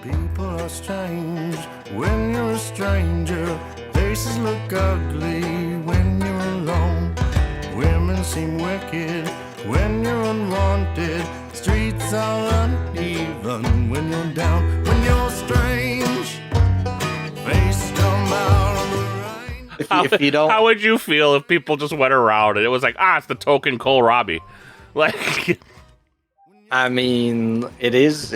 People are strange when you're a stranger. Faces look ugly when you're alone. Women seem wicked when you're unwanted. Streets are uneven when you're down. When you're strange, face come out of the rain. If you don't, How would you feel if people just went around and it was like, it's the token kohlrabi? Like, I mean, it is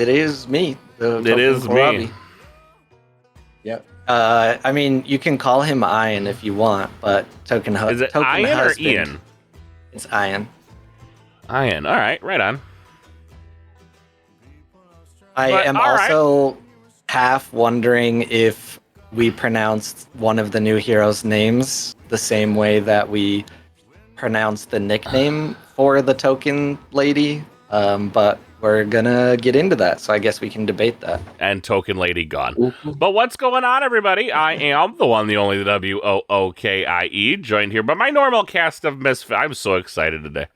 me. it is me. Yep. I mean, you can call him Ian if you want, but Is it token Ian or husband, Ian? It's Ian. Ian. All right, right on. I But, am all right. also half wondering if we pronounced one of the new heroes' names the same way that we pronounced the nickname for the token lady. But we're gonna get into that, so I guess we can debate that. And token lady gone. But what's going on, everybody? I am the one, the only, the WOOKIE, joined here by my normal cast of misfits. I'm so excited today.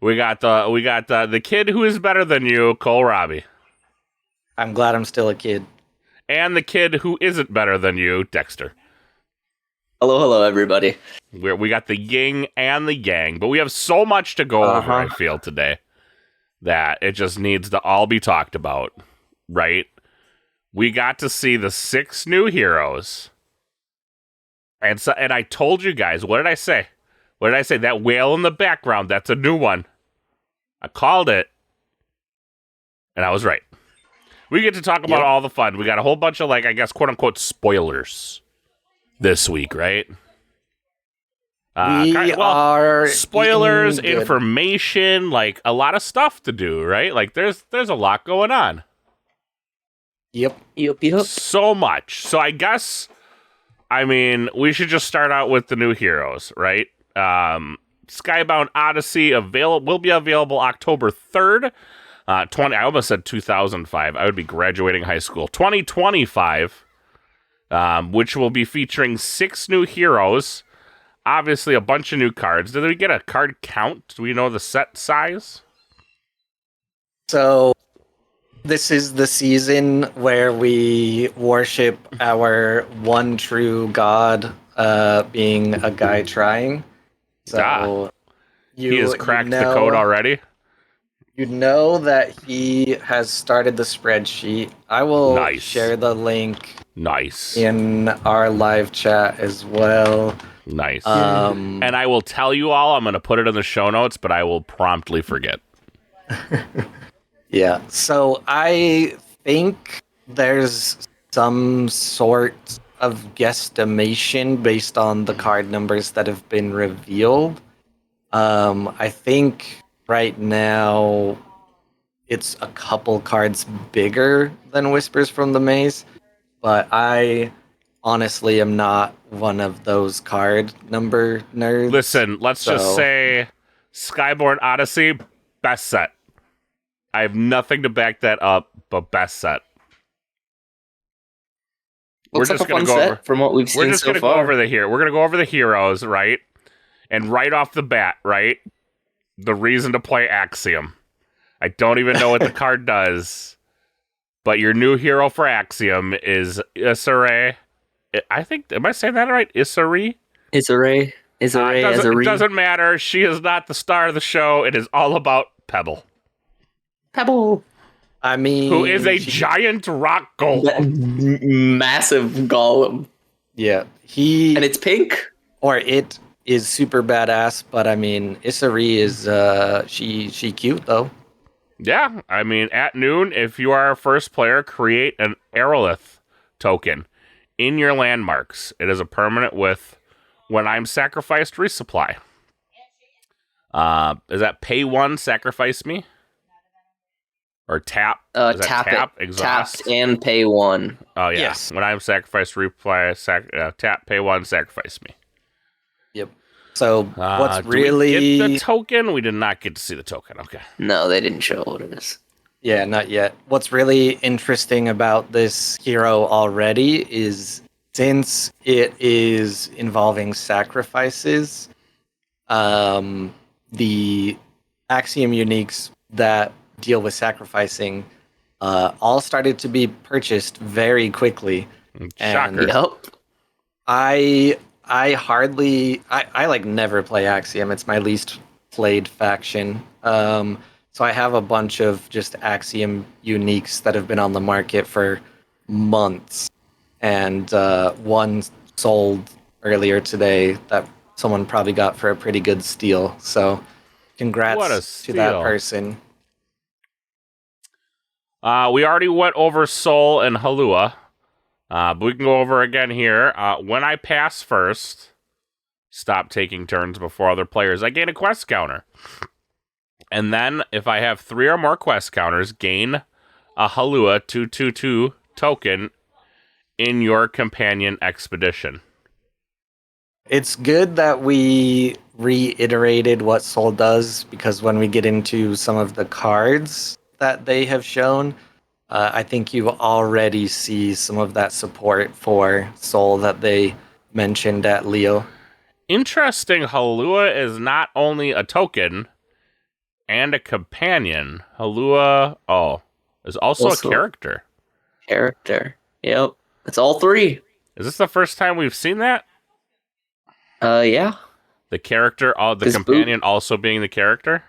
We got the kid who is better than you, kohlrabi, I'm glad I'm still a kid. and the kid who isn't better than you, Dexter. Hello, everybody. We got the yin and the yang, but we have so much to go over, I feel, today, that it just needs to all be talked about, right? We got to see the 6 new heroes. And I told you guys, what did I say? What did I say? That whale in the background, that's a new one. I called it. And I was right. We get to talk about all the fun. We got a whole bunch of, like, I guess, quote-unquote spoilers this week, right? We are spoilers, eating good. information, like a lot of stuff to do, right? Like there's a lot going on. Yep. So much. So I guess, I mean, we should just start out with the new heroes, right? Skybound Odyssey will be available October 3rd. I almost said 2005. I would be graduating high school. 2025, which will be featuring 6 new heroes. Obviously, a bunch of new cards. Did we get a card count? Do we know the set size? So, this is the season where we worship our one true god, being a guy trying. So, he has cracked the code already. You know that he has started the spreadsheet. I will share the link. Nice. In our live chat as well. Nice. And I will tell you all, I'm going to put it in the show notes, but I will promptly forget. Yeah. So I think there's some sort of guesstimation based on the card numbers that have been revealed. I think right now it's a couple cards bigger than Whispers from the Maze, but I honestly am not one of those card number nerds. Listen, let's just say Skybound Odyssey, best set. I have nothing to back that up, but best set. Looks like a fun set from what we've seen so far. We're just going to go over We're going to go over the heroes, right? And right off the bat, right? The reason to play Axiom. I don't even know what the card does, but your new hero for Axiom is Isare. I think, am I saying that right? Isare? Isare. It doesn't matter. She is not the star of the show. It is all about Pebble. I mean, who is a giant rock golem. Massive golem. Yeah. And it's pink? Or it is super badass, but I mean, Isari is, she cute though. Yeah, I mean, at noon, if you are a first player, create an Aerolith token in your landmarks. It is a permanent with when I'm sacrificed, resupply. Is that pay 1, sacrifice me? Or tap? Tap, exhaust? Tapped and pay 1. Oh, yeah. Yes. When I'm sacrificed, resupply, tap, pay 1, sacrifice me. Yep. So what's did really we get the token? We did not get to see the token. Okay. No, they didn't show what it is. Yeah, not yet. What's really interesting about this hero already is since it is involving sacrifices, the Axiom uniques that deal with sacrificing all started to be purchased very quickly. Shocker. Yep. I like never play Axiom. It's my least played faction. So I have a bunch of just Axiom uniques that have been on the market for months, and one sold earlier today that someone probably got for a pretty good steal. So What a congrats to that steal. person. We already went over Soul and Halua, but we can go over again here. When I pass first, stop taking turns before other players, I gain a quest counter. And then, if I have 3 or more quest counters, gain a Halua 2/2/2 token in your companion expedition. It's good that we reiterated what Soul does, because when we get into some of the cards that they have shown, I think you already see some of that support for Soul that they mentioned at Leo. Interesting, Halua is not only a token and a companion. Halua, is also a character. Character. Yep. It's all 3. Is this the first time we've seen that? Yeah. The character, the 'Cause companion also being the character?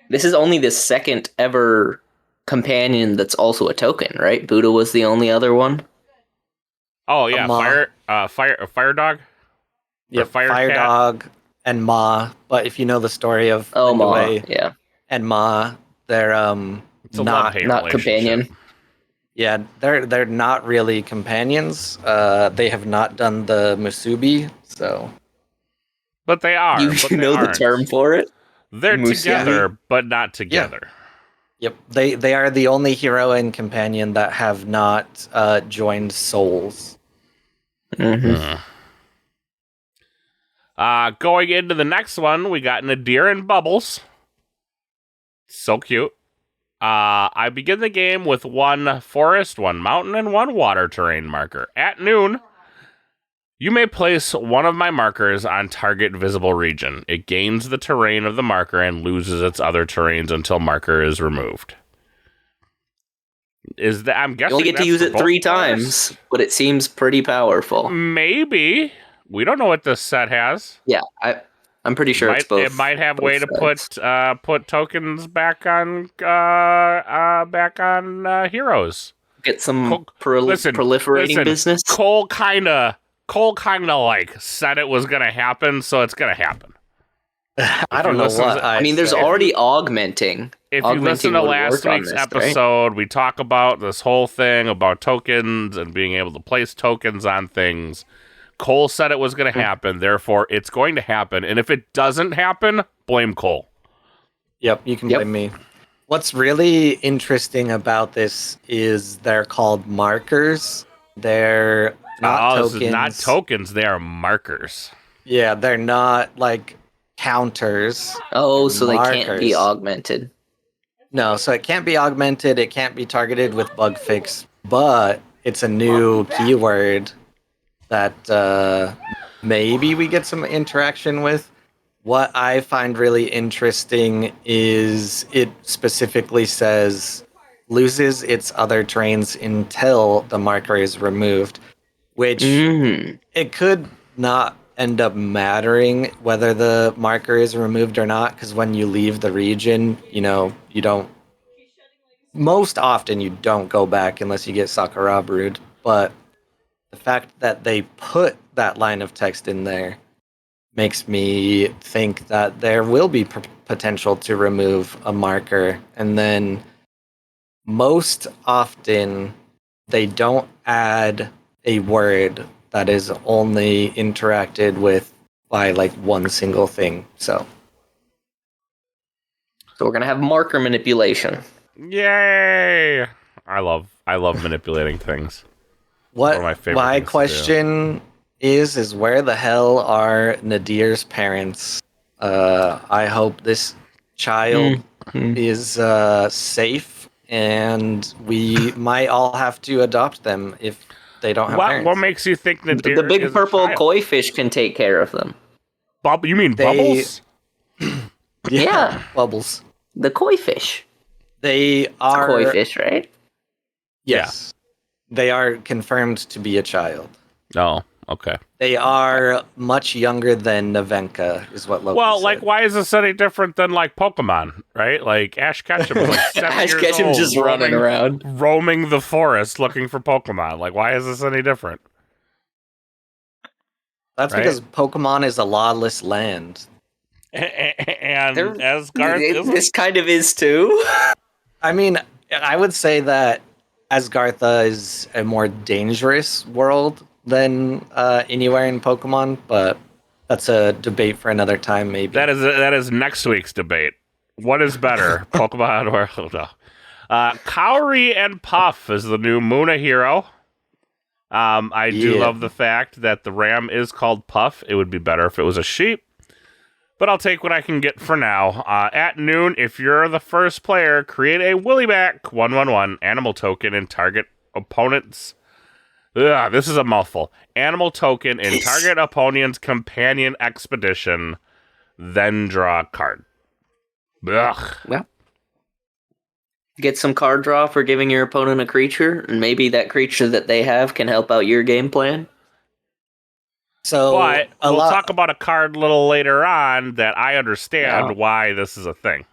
This is only the second ever companion that's also a token, right? Buddha was the only other one. Oh yeah, Ma. fire dog. Yep, Fire Fire Cat? Dog and Ma. But if you know the story of Oh, Ma. Wei Yeah. and Ma, they're It's a not love-hate not relationship. companion. yeah, they're not really companions. They have not done the Musubi, so But they are. You but know they the aren't. term for it? They're Musubi? together, but not together. yep, they are the only hero and companion that have not joined Souls. Mm-hmm. Going into the next one, we got Nadir and Bubbles. So cute. I begin the game with 1 forest, 1 mountain, and 1 water terrain marker. At noon, you may place one of my markers on target visible region. It gains the terrain of the marker and loses its other terrains until marker is removed. I'm You guessing only get to that's use for it both 3 players? times, but it seems pretty powerful. Maybe. We don't know what this set has. Yeah, I'm pretty sure it's both. It might have both way to sides. put tokens back on heroes. Get some Cole- proliferating business. Cole kind of like said it was gonna happen, so it's gonna happen. I don't know what I mean, there's said. already augmenting. If you listen to last week's episode, we talk about this whole thing about tokens and being able to place tokens on things. Cole said it was going to happen, therefore it's going to happen. And if it doesn't happen, blame Cole. Yep, you can blame me. What's really interesting about this is they're called markers. They're not tokens. This is not tokens, they are markers. Yeah, they're not like counters. Oh, so they can't be markers. augmented. No, so it can't be augmented, it can't be targeted with bug fix, but it's a new keyword that maybe we get some interaction with. What I find really interesting is it specifically says loses its other terrains until the marker is removed, which it could not end up mattering whether the marker is removed or not, because when you leave the region, you don't, most often you don't go back unless you get Sakura brewed, but the fact that they put that line of text in there makes me think that there will be potential to remove a marker. And then most often they don't add a word that is only interacted with by like one single thing. So we're gonna have marker manipulation. Yay! I love manipulating things. what One of my favorite my things to question is where the hell are Nadir's parents? I hope this child is safe, and we might all have to adopt them if they don't have parents. What makes you think Nadir The big is a purple child? koi fish can take care of them. You mean Bubbles? Yeah. Bubbles. The koi fish. They are Koi fish, right? Yes. They are confirmed to be a child. Oh, okay. They are much younger than Navenka, is what Loki Well, said. like, why is this any different than like Pokemon, right? Like Ash Ketchum is like 7 Ash years Ketchum old, just running around. roaming the forest looking for Pokemon. Like, why is this any different? That's right? because Pokemon is a lawless land. And They're- Asgard isn't? This kind of is too. I mean, I would say that Asgartha is a more dangerous world than anywhere in Pokemon, but that's a debate for another time, maybe. That is next week's debate. What is better, Pokemon or no? Kaori and Puff is the new Muna hero. I do love the fact that the ram is called Puff. It would be better if it was a sheep, but I'll take what I can get for now. At noon, if you're the first player, create a Willyback 1/1/1 animal token and target opponents. Ugh, this is a mouthful. Animal token in target opponent's companion expedition, then draw a card. Ugh. Well, get some card draw for giving your opponent a creature, and maybe that creature that they have can help out your game plan. So But we'll talk about a card a little later on that I understand why this is a thing.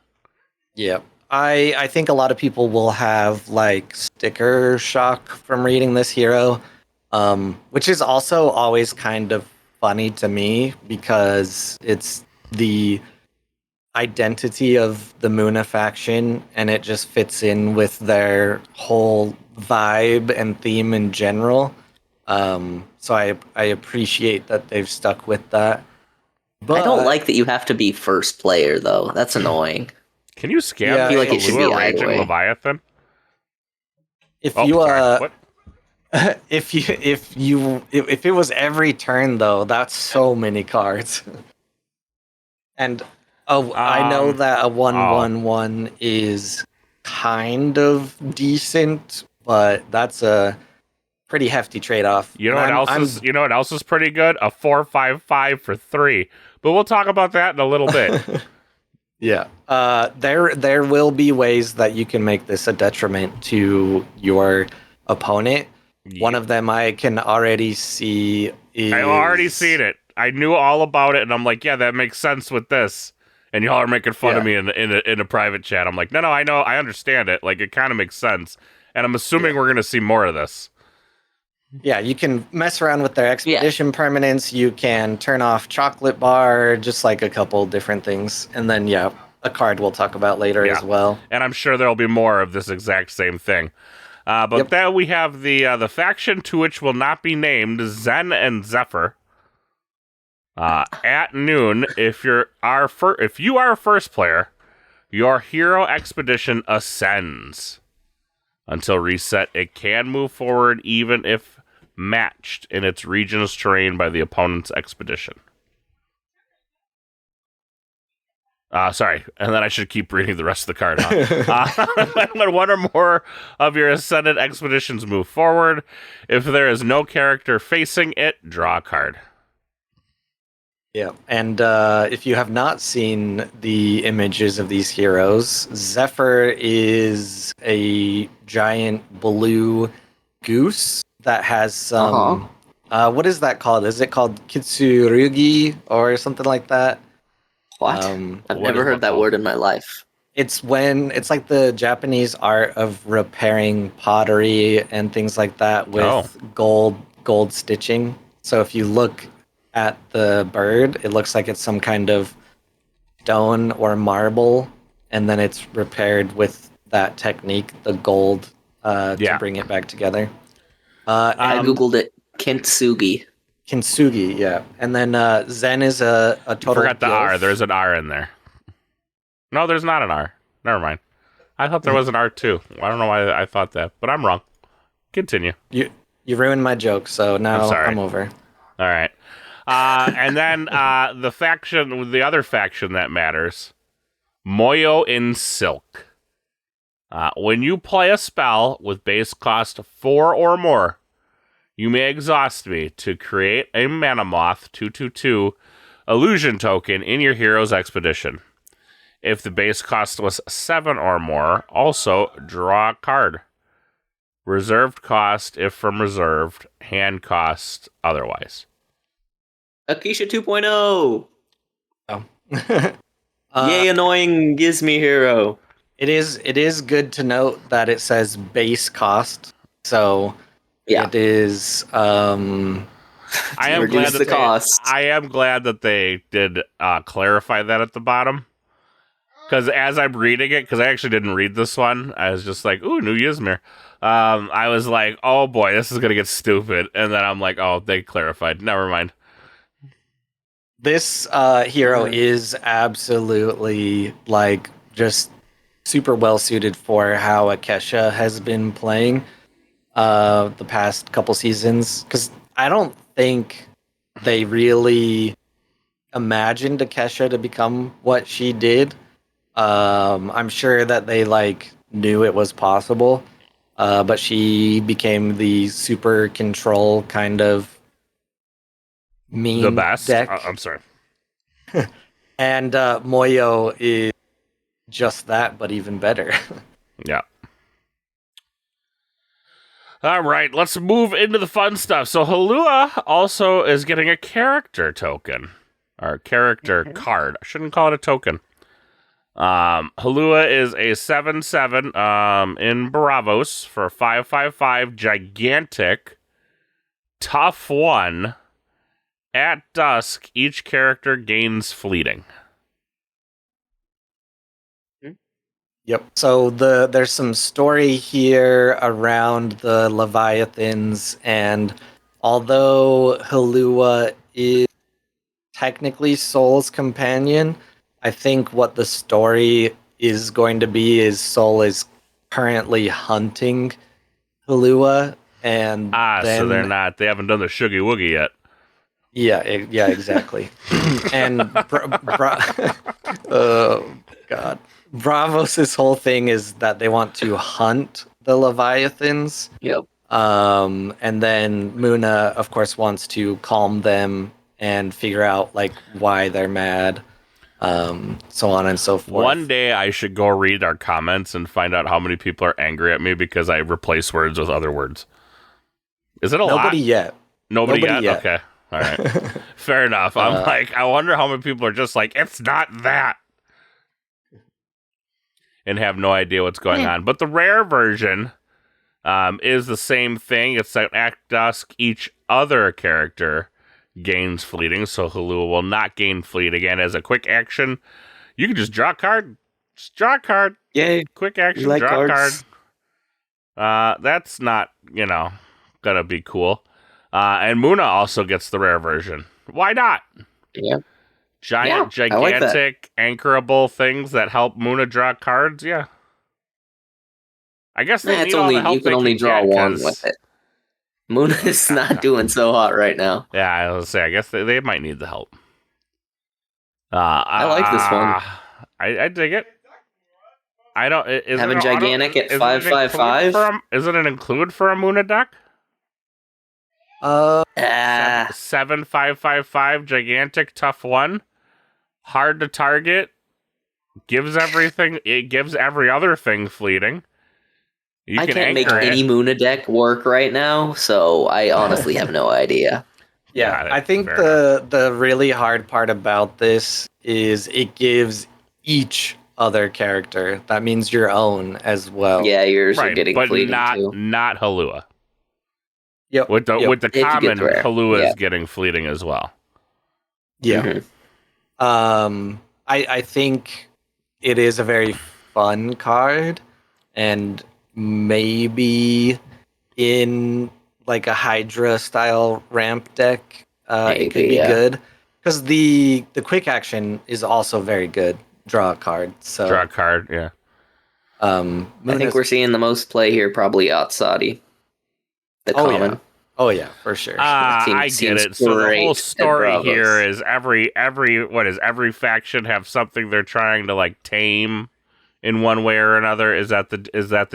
Yeah. I think a lot of people will have like sticker shock from reading this hero, which is also always kind of funny to me because it's the identity of the Muna faction and it just fits in with their whole vibe and theme in general. So I appreciate that they've stuck with that. But I don't like that you have to be first player, though. That's annoying. Can you scam Yeah, I feel like it should be either Raging way. Leviathan? if Oh, you sorry. What? if it was every turn though, that's so many cards. And I know that a 1/1/1 is kind of decent, but that's a pretty hefty trade-off. You know what else is pretty good? A 4/5/5 for 3. But we'll talk about that in a little bit. Yeah. There will be ways that you can make this a detriment to your opponent. One of them I can already see is... I've already seen it. I knew all about it, and I'm like, yeah, that makes sense with this. And y'all are making fun of me in a private chat. I'm like, no, I know, I understand it. Like, it kind of makes sense. And I'm assuming we're going to see more of this. Yeah, you can mess around with their expedition permanents. You can turn off chocolate bar, just like a couple different things. And then, a card we'll talk about later as well. And I'm sure there'll be more of this exact same thing. But then we have the faction to which will not be named, Zen and Zephyr. At noon, if you are a first player, your hero expedition ascends. Until reset, it can move forward even if matched in its region's terrain by the opponent's expedition. Sorry, and then I should keep reading the rest of the card. When one or more of your ascended expeditions move forward, if there is no character facing it, draw a card. Yeah, and if you have not seen the images of these heroes, Zephyr is a giant blue goose that has some... what is that called? Is it called Kitsurugi or something like that? What? I've never heard that word in my life. It's like the Japanese art of repairing pottery and things like that with gold stitching. So if you look at the bird, it looks like it's some kind of stone or marble, and then it's repaired with that technique, the gold, to bring it back together. I googled it. Kintsugi. Kintsugi, yeah. And then Zen is a total... You forgot the gilf. R. There's an R in there. No, there's not an R. Never mind. I thought there was an R too. I don't know why I thought that, but I'm wrong. Continue. You ruined my joke, so now I'm over. All right. And then the other faction that matters, Moyo in Silk. When you play a spell with base cost 4 or more, you may exhaust me to create a Mana Moth 2/2/2 illusion token in your hero's expedition. If the base cost was 7 or more, also draw a card. Reserved cost if from reserved, hand cost otherwise. Akisha 2.0. Oh. Yay, annoying Gizmy hero. It is good to note that it says base cost. So Yeah. it is I am Reduce glad that the cost. I am glad that they did clarify that at the bottom. Because as I'm reading it, because I actually didn't read this one, I was just like, "Ooh, new Ysmir." I was like, "Oh boy, this is gonna get stupid," and then I'm like, "Oh, they clarified. Never mind." this hero is absolutely like just super well suited for how Akesha has been playing the past couple seasons. Because I don't think they really imagined Akesha to become what she did. I'm sure that they like knew it was possible, but she became the super control kind of mean The best. deck. I'm sorry. And Moyo is just that, but even better. Yeah. All right, let's move into the fun stuff. So Halua also is getting a character token, or character card. I shouldn't call it a token. Halua is a 7/7 in Bravos for 5/5/5 gigantic tough 1. At dusk, each character gains fleeting. Yep. So there's some story here around the Leviathans, and although Halua is technically Soul's companion, I think what the story is going to be is Soul is currently hunting Halua, and then, so they're not. They haven't done the shoogie woogie yet. yeah, exactly. And oh god. Bravos' whole thing is that they want to hunt the Leviathans. Yep. And then Muna, of course, wants to calm them and figure out like why they're mad, so on and so forth. One day I should go read our comments and find out how many people are angry at me because I replace words with other words. Is it a lot? Nobody yet. Nobody yet? Okay. All right. Fair enough. I'm like, I wonder how many people are just like, it's not that. And have no idea what's going on. But the rare version is the same thing. It's that at dusk, each other character gains fleeting, so Halua will not gain fleeting. And as a quick action, you can just draw a card. Just draw a card. Yay. Quick action, like draw cards. a card. That's not, gonna be cool. And Muna also gets the rare version. Why not? Yeah. Gigantic, like anchorable things that help Muna draw cards. Yeah, I guess they need it's all only the help you can they only draw get, one 'cause- with it. Muna is not doing so hot right now. Yeah, I was say. I guess they might need the help. I like this one. I dig it. I don't. Is Having it an gigantic at is it an 5/5/5? include for a- Is it an include for a Muna deck? 7/5/5/5 gigantic tough 1, hard to target, gives everything. It gives every other thing fleeting. You I can can't make anchor it. any Muna deck work right now, so I honestly have no idea. Yeah, Got it. I think Fair the really hard part about this is it gives each other character. That means your own as well. Yeah, yours are Right, getting but fleeting not too. Halua. Yep. With the Yep. with the If you get common, the rare. Halua Yeah. is getting fleeting as well. Yeah. Mhm. I think it is a very fun card, and maybe in like a Hydra style ramp deck, it could Maybe, be yeah. good because the quick action is also very good. Draw a card. So Draw a card, yeah. I think Muna's- we're seeing the most play here probably Outsadi. The common. Oh yeah, for sure. I Seems get it. So the great whole at story Bravos. here is every faction have something they're trying to like tame in one way or another. Is that the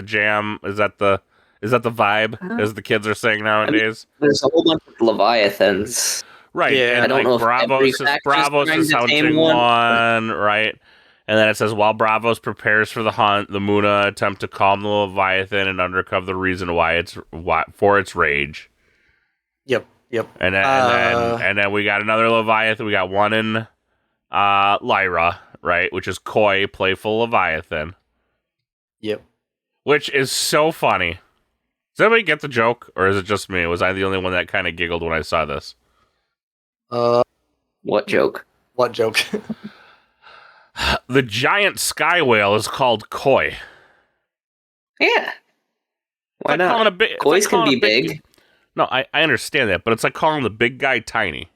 jam? Is that the vibe? As the kids are saying nowadays. There's a whole bunch of Leviathans. Right. Yeah, and I don't like know if every Bravos faction's is trying to tame hunting one. one, right? And then it says, while Bravos prepares for the hunt, the Muna attempt to calm the Leviathan and uncover the reason for its rage. Yep. And then we got another Leviathan. We got one in Lyra, right? Which is Koi, playful Leviathan. Yep. Which is so funny. Does anybody get the joke, or is it just me? Was I the only one that kind of giggled when I saw this? What joke? What joke? The giant sky whale is called Koi. Yeah. Why It's like not? calling a big, it's Kois like can calling be a big. big. No, I understand that, but it's like calling the big guy tiny.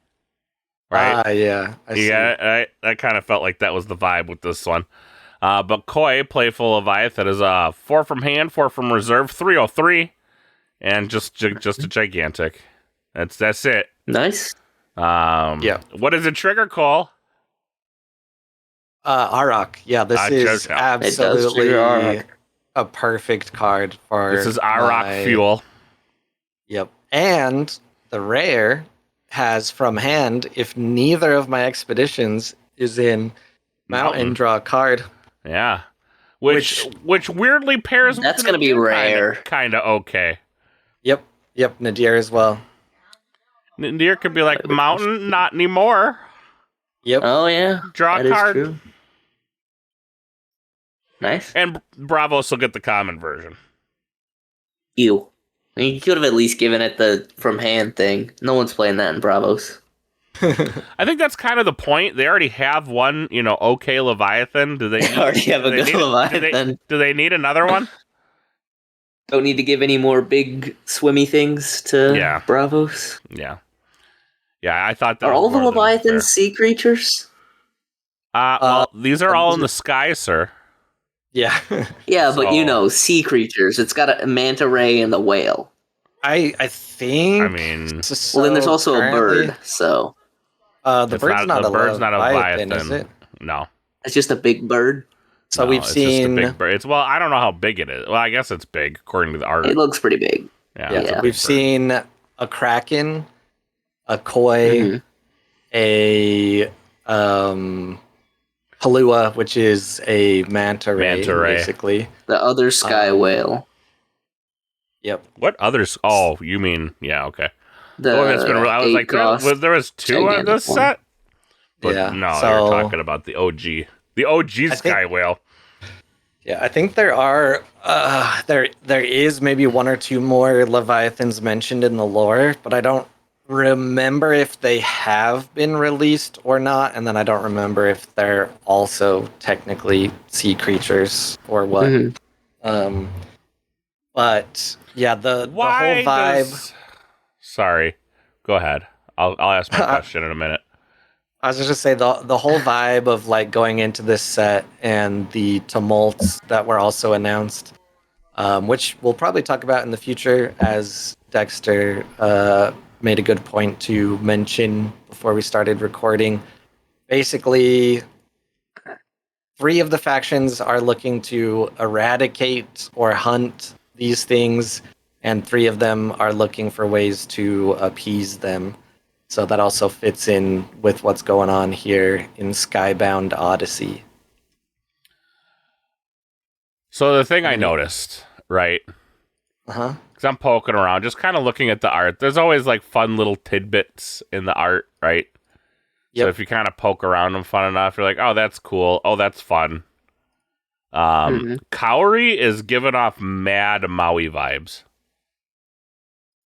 Right? Yeah. I see. I kind of felt like that was the vibe with this one. But Koi, playful Leviathan, is 4 from hand, 4 from reserve, 303, and just a gigantic. That's it. Nice. Yeah. What does it trigger, Cole? Arok. Yeah, this is It does trigger absolutely Arok. a perfect card for This is Arok fuel. Yep. And the rare has from hand, if neither of my expeditions is in mountain, draw a card. Yeah. Which weirdly pairs That's with gonna be rare. Kind of okay. Yep, Nadir as well. Nadir could be like, mountain, not anymore. Yep. Oh yeah. Draw a That is card. true. Nice. And Bravos will get the common version. You. I mean, you could have at least given it the from hand thing. No one's playing that in Bravos. I think that's kind of the point. They already have one, okay Leviathan. Do they already have a good Leviathan. Do they need another one? Don't need to give any more big swimmy things to Bravos. Yeah. Yeah, I thought that Are was all the more than fair. Leviathans sea creatures? Well, these are all in the sky, sir. Yeah. Yeah, but So- sea creatures. It's got a manta ray and the whale. I think. I mean, so Well, then there's also currently- a bird, so The it's bird's not a Leviathan. is it? No. it's just a big bird. So No, we've it's just a seen. big bird. I don't know how big it is. Well, I guess it's big according to the art. It looks pretty big. Yeah, Yeah, it's a big we've bird. seen a kraken, a koi, Mhm. a palua, which is a manta ray, basically. The other sky whale. Yep. What others? Oh, you mean okay. The The one that's been. I was like, eight-crossed there was 2 on gigantic this one. set. But Yeah, no, so- you're talking about the OG, sky whale. Yeah, I think there are there is maybe 1 or 2 more Leviathans mentioned in the lore, but I don't remember if they have been released or not, and then I don't remember if they're also technically sea creatures or what. Mhm. But yeah, the whole Why vibe. Sorry, go ahead. I'll ask my question in a minute. I was just gonna say the whole vibe of like going into this set and the tumults that were also announced, which we'll probably talk about in the future, as Dexter made a good point to mention before we started recording. Basically, 3 of the factions are looking to eradicate or hunt these things, and 3 of them are looking for ways to appease them. So that also fits in with what's going on here in Skybound Odyssey. So the thing I noticed, right? Uh-huh. Because I'm poking around, just kind of looking at the art. There's always like fun little tidbits in the art, right? So Yep. if you kind of poke around them fun enough, you're like, oh, that's cool. Oh, that's fun. Kaori is giving off mad Maui vibes.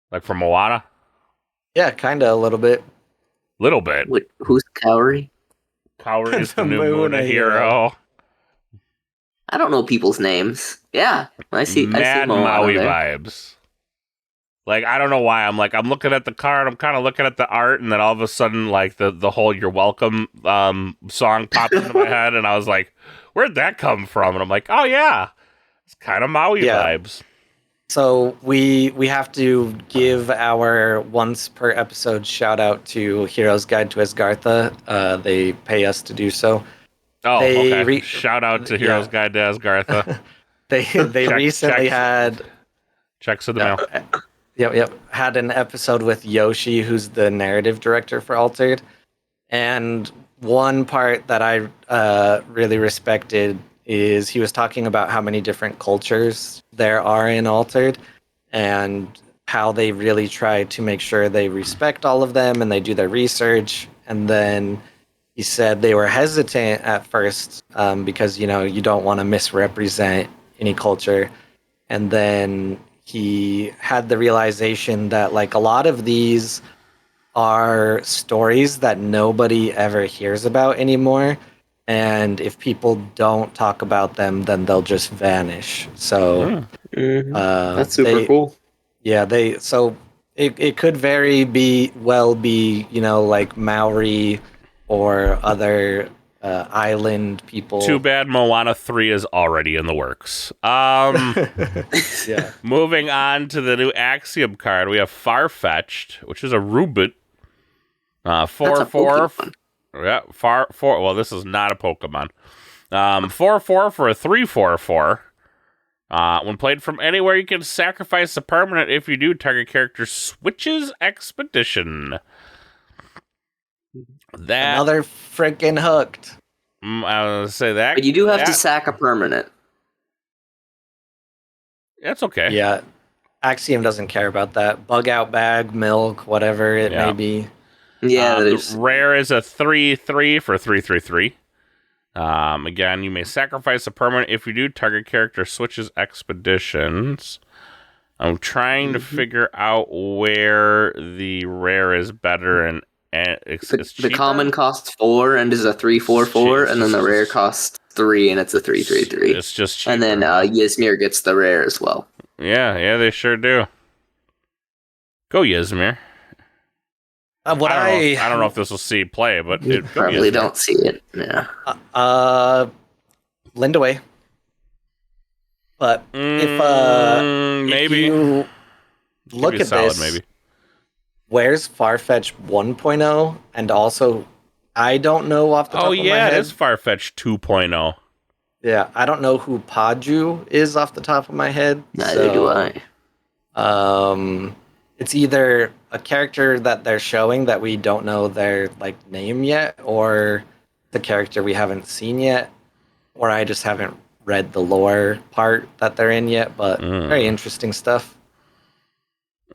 Like from Moana? Yeah, kind of a little bit. Little bit. Who's Kaori? Kaori is the The new Moona Moona hero. I don't know people's names. Yeah, I see. I see Mad Moana Maui there. vibes. Like, I don't know why. I'm looking at the card, I'm kind of looking at the art, and then all of a sudden, like, the whole You're Welcome song popped into my head, and I was like, where'd that come from? And I'm like, oh, yeah. It's kind of Maui vibes. So we have to give our once per episode shout out to Hero's Guide to Asgartha. They pay us to do so. Oh, They okay. Shout out to Hero's Guide to Asgartha. They recently had Checks in the mail. Yep. Had an episode with Yoshi, who's the narrative director for Altered. And one part that I really respected is he was talking about how many different cultures there are in Altered and how they really try to make sure they respect all of them and they do their research. And then he said they were hesitant at first because, you don't want to misrepresent any culture. And then he had the realization that like a lot of these are stories that nobody ever hears about anymore. And if people don't talk about them, then they'll just vanish. So That's super cool. yeah, so it could be, like Maori or other island people. Too bad Moana 3 is already in the works. Yeah. Moving on to the new Axiom card, we have Farfetched, which is a Rubit. 4/4. Yeah, well, this is not a Pokemon. 4/4 for a 3/4/4. When played from anywhere, you can sacrifice a permanent. If you do, target character switches expedition. Another freaking hooked. I was gonna say that. But you do have to sack a permanent. That's okay. Yeah. Axiom doesn't care about that. Bug out bag, milk, whatever it may be. Yeah, rare is a 3/3 for 3/3/3. Again, you may sacrifice a permanent. If you do, target character switches expeditions. I'm trying to figure out where the rare is better and it's the common costs 4 and is a 3/4/4, and then the rare costs 3 and it's a 3/3/3. It's just cheaper. And then Ysmir gets the rare as well. Yeah, they sure do. Go Ysmir. I don't know if this will see play, but you probably don't see it. Yeah. Lindaway. But maybe if you look at solid, this, maybe. Where's Farfetch 1.0? And also, I don't know off the top of my head. It is Farfetch 2.0. Yeah, I don't know who Paju is off the top of my head. Neither do I. It's either a character that they're showing that we don't know their name yet, or the character we haven't seen yet, or I just haven't read the lore part that they're in yet. But very interesting stuff.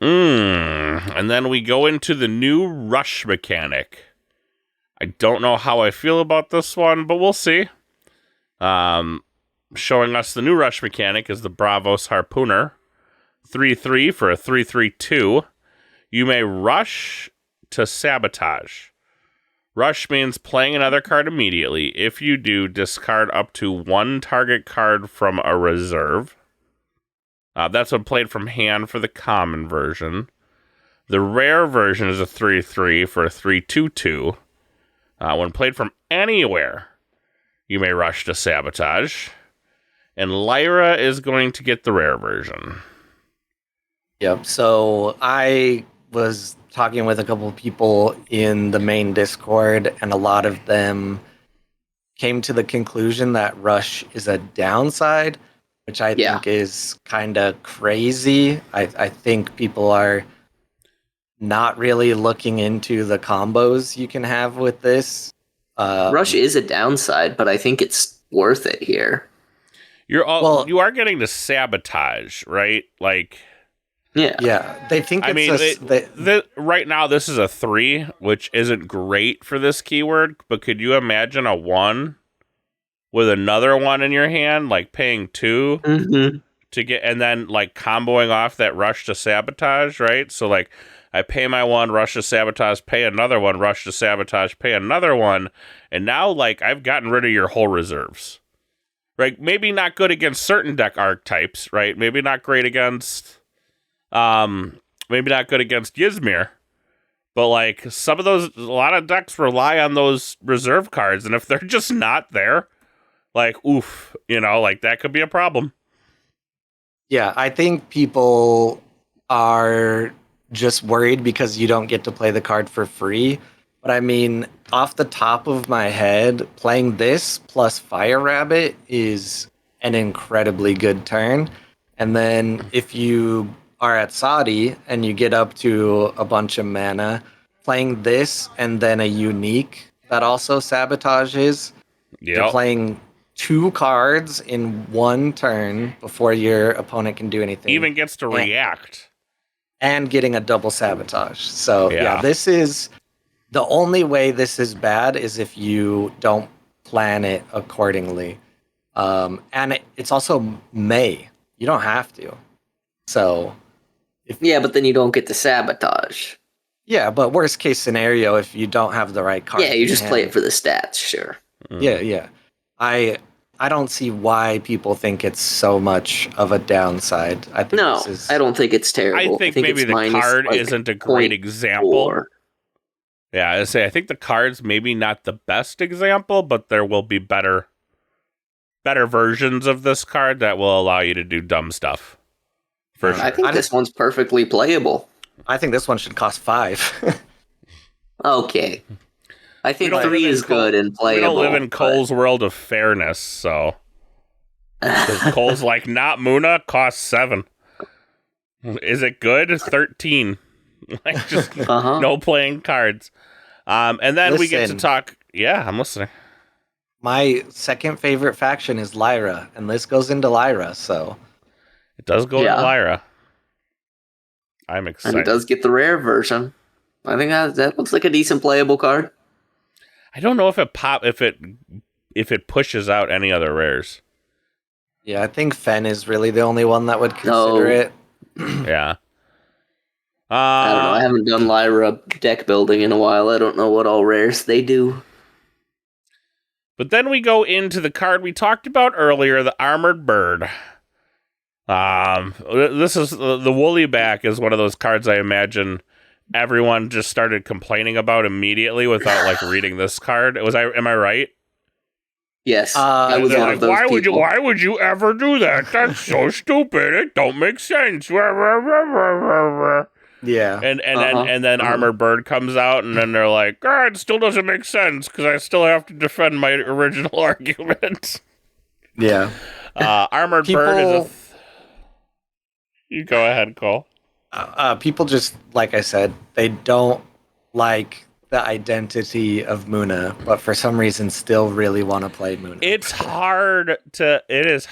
And then we go into the new rush mechanic. I don't know how I feel about this one, but we'll see. Showing us the new rush mechanic is the Bravos Harpooner. 3/3 for a 3/3/2. You may rush to sabotage. Rush means playing another card immediately. If you do, discard up to one target card from a reserve. That's when played from hand for the common version. The rare version is a 3/3 for a 3/2/2. When played from anywhere, you may rush to sabotage. And Lyra is going to get the rare version. Yep. So I was talking with a couple of people in the main Discord, and a lot of them came to the conclusion that rush is a downside, which I think is kind of crazy. I think people are not really looking into the combos you can have with this. Rush is a downside, but I think it's worth it here. You are getting to sabotage, right? Yeah. They think right now this is a 3, which isn't great for this keyword. But could you imagine a 1 with another 1 in your hand, paying 2 to get, and then comboing off that rush to sabotage, right? So I pay my 1, rush to sabotage, pay another 1, rush to sabotage, pay another 1, and now I've gotten rid of your whole reserves. Right? Maybe not good against certain deck archetypes, right? Maybe not great against maybe not good against Ysmir. But some of those, a lot of decks rely on those reserve cards, and if they're just not there, oof, that could be a problem. Yeah, I think people are just worried because you don't get to play the card for free. But I mean, off the top of my head, playing this plus Fire Rabbit is an incredibly good turn. And then if you are at Saudi and you get up to a bunch of mana, playing this and then a unique that also sabotages. You're Yep. playing 2 cards in 1 turn before your opponent can do anything. Even gets to react. And getting a double sabotage. So Yeah. this is the only way this is bad is if you don't plan it accordingly. And it's also May. You don't have to. So Yeah, but then you don't get the sabotage. yeah, but worst case scenario, if you don't have the right card. Yeah, you in just play hand. it for the stats, sure. Yeah. I don't see why people think it's so much of a downside. I think No, this is, I don't think it's terrible. I think it's maybe the minus, card like, isn't a great 0.4. example. Yeah, I think the card's maybe not the best example, but there will be better versions of this card that will allow you to do dumb stuff. For sure. I think this one's perfectly playable. I think this one should cost 5. Okay. I think don't 3 live in is good and We playable. don't live in Cole's world of fairness, so. 'Cause Cole's like, not Muna, costs 7. Is it good? 13. Like, just no playing cards. And then we get to Listen. talk. Yeah, I'm listening. My second favorite faction is Lyra, and this goes into Lyra, so It does go Yeah. to Lyra. I'm And excited. it does get the rare version. I think that looks like a decent playable card. I don't know if it pushes out any other rares. yeah, I think Fen is really the only one that would No. consider it. Yeah. I don't know. I haven't done Lyra deck building in a while. I don't know what all rares they do. But then we go into the card we talked about earlier, the Armored Bird. This is the Woolly Back is one of those cards I imagine everyone just started complaining about immediately without like reading this card. Am I right? Yes, I was They're one like, of those people. why would you ever do that? That's so stupid. It don't make sense. Yeah. And then Armored Bird comes out, and then they're like, it still doesn't make sense because I still have to defend my original argument. Yeah. Armored Bird is you go ahead, Cole. People just, like I said, they don't like the identity of Muna, but for some reason still really want to play Muna. It is hard. It is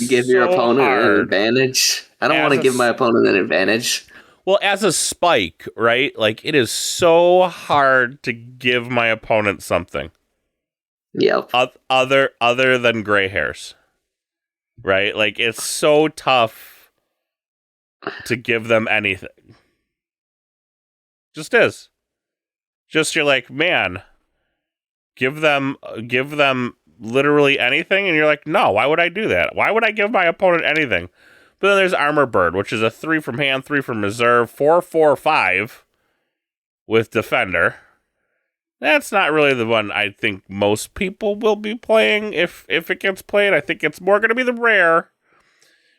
You give so your opponent an hard. advantage. I don't As want a to give my opponent an advantage. Well, as a spike, right? Like, it is so hard to give my opponent something. Yep. Other than gray hairs. Right? Like, it's so tough to give them anything. Just is. Just you're like, man, give them literally anything, and you're like, no, why would I do that? Why would I give my opponent anything? But then there's Armor Bird, which is a 3 from hand, 3 from reserve, 4/4/5 with Defender. That's not really the one I think most people will be playing if it gets played. I think it's more going to be the rare,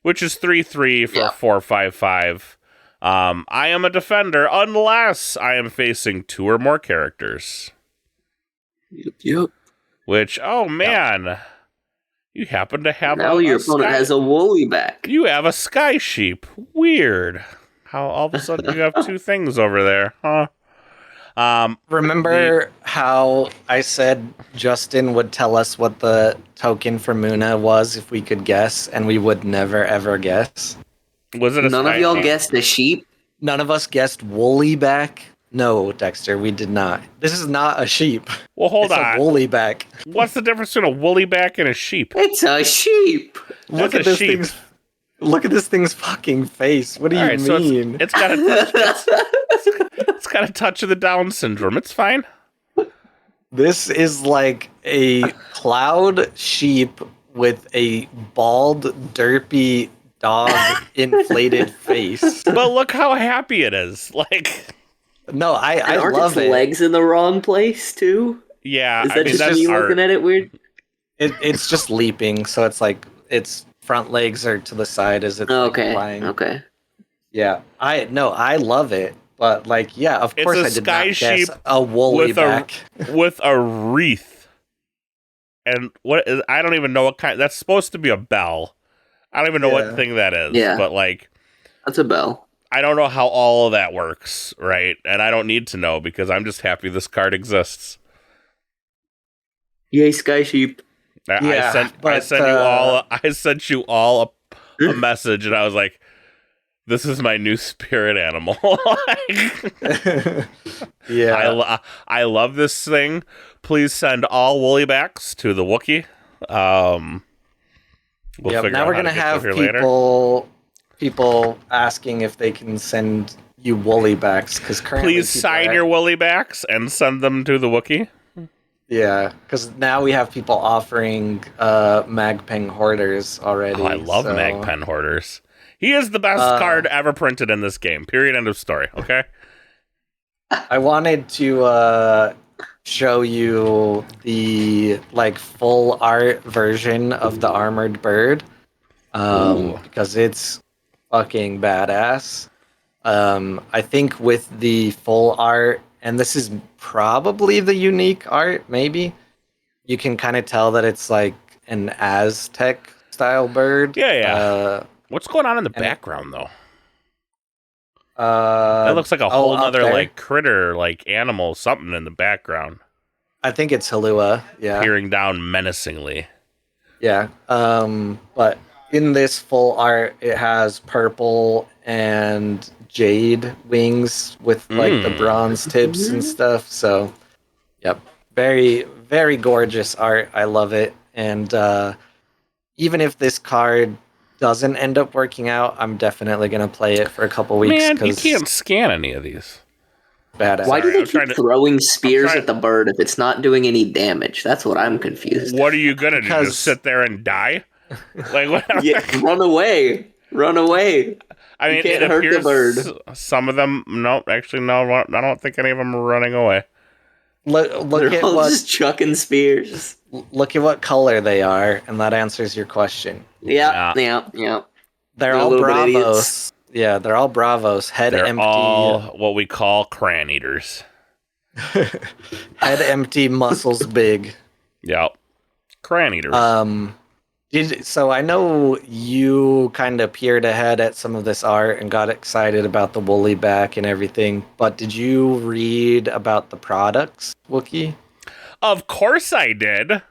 which is 3/3 for 4/5/5. I am a defender unless I am facing 2 or more characters. Yep. Which, oh man, you happen to have Now your opponent has a Woolly Back. You have a Sky Sheep. Weird. How all of a sudden you have 2 things over there, huh? Remember how I said Justin would tell us what the token for Muna was if we could guess, and we would never ever guess? Was it a None Sky of y'all Sheep? guessed a sheep? None of us guessed woolly back. No, Dexter, we did not. This is not a sheep. Well, hold It's on. a woolly back. What's the difference between a woolly back and a sheep? It's a sheep. Look That's at a this sheep. thing's. Look at this thing's fucking face. What do you All right, so mean? it's got it's got a touch of the Down syndrome. It's fine. This is like a cloud sheep with a bald, derpy dog inflated face. But look how happy it is. Like, No, I Aren't love its it. legs in the wrong place too? yeah, Is that just that's me art. looking at it weird? It's just leaping, so it's like its front legs are to the side as it's like, Okay. flying. Okay. Yeah, I love it, but like, yeah, of It's course a I did sky not sheep guess a woolly with back. with a wreath. And what is, I don't even know what kind. That's supposed to be a bell. I don't even know Yeah. what thing that is. Yeah. But like, That's a bell. I don't know how all of that works, right? And I don't need to know because I'm just happy this card exists. Yay, Sky Sheep. Yeah, I sent you all a message, and I was like, "This is my new spirit animal." Yeah. I love this thing. Please send all woolly-backs to the Wookiee. We'll Yep, figure now out we're how to gonna get have here later. people asking if they can send you woolly backs because currently Please sign your woolly-backs and send them to the Wookiee. Yeah, because now we have people offering Magpeng hoarders already. Oh, I love so, Magpen Hoarders. He is the best card ever printed in this game. Period. End of story. Okay. I wanted to show you the full art version of the armored bird because it's fucking badass. I think with the full art, and this is probably the unique art, maybe you can kind of tell that it's like an Aztec style bird. Yeah. What's going on in the background, though? That That looks like a whole other critter, animal, something in the background. I think it's Halua. Yeah. Peering down menacingly. Yeah. But in this full art, it has purple and jade wings with the bronze tips and stuff. So, yep. Very, very gorgeous art. I love it. And even if this card doesn't end up working out, I'm definitely going to play it for a couple weeks. Man, you can't scan any of these. Badass. Why do they keep throwing spears at the bird if it's not doing any damage? That's what I'm confused. What are you going to do? Just sit there and die? What? Yeah, run away. Run away. I mean, you can't hurt the bird. Some of them, no, actually, no, I don't think any of them are running away. Look They're at all what just chucking spears. Look at what color they are, and that answers your question. Yeah. They're all Bravos. Yeah, they're all Bravos. They're empty. all what we call cran eaters. Head empty, muscles big. Yep. Cran eaters. So I know you kind of peered ahead at some of this art and got excited about the woolly back and everything, but did you read about the products, Wookie? Of course I did.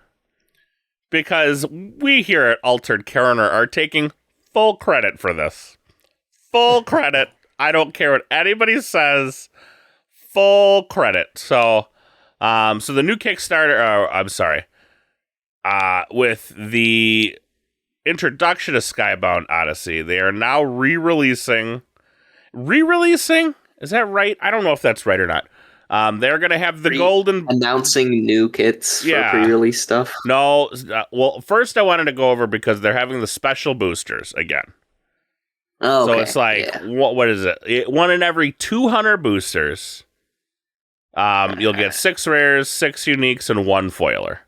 Because we here at Altered Coroner are taking full credit for this. Full credit. I don't care what anybody says. Full credit. So the new Kickstarter, I'm sorry. With the introduction of Skybound Odyssey, they are now re-releasing? Is that right? I don't know if that's right or not. They're going to have the golden... Announcing new kits for pre-release stuff? No. Well, first I wanted to go over because they're having the special boosters again. Oh, okay. So it's like, what is it? One in every 200 boosters, you'll get 6 rares, 6 uniques, and 1 foiler.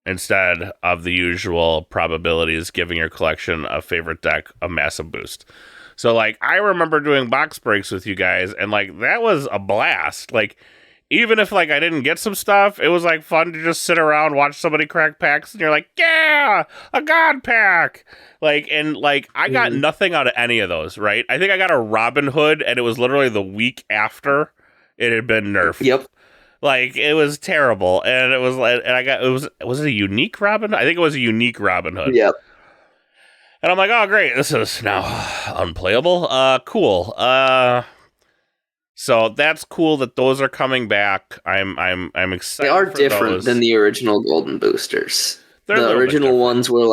Instead of the usual probabilities giving your collection a favorite deck a massive boost. So, I remember doing box breaks with you guys, and, that was a blast. Even if, I didn't get some stuff, it was, fun to just sit around, watch somebody crack packs, and you're like, yeah, a god pack! I got nothing out of any of those, right? I think I got a Robin Hood, and it was literally the week after it had been nerfed. Yep. It was terrible, and it was was it a unique Robin? I think it was a unique Robin Hood. Yep. And I'm like, oh great, this is now unplayable. Cool. So that's cool that those are coming back. I'm excited. They are different than the original golden boosters. The original ones were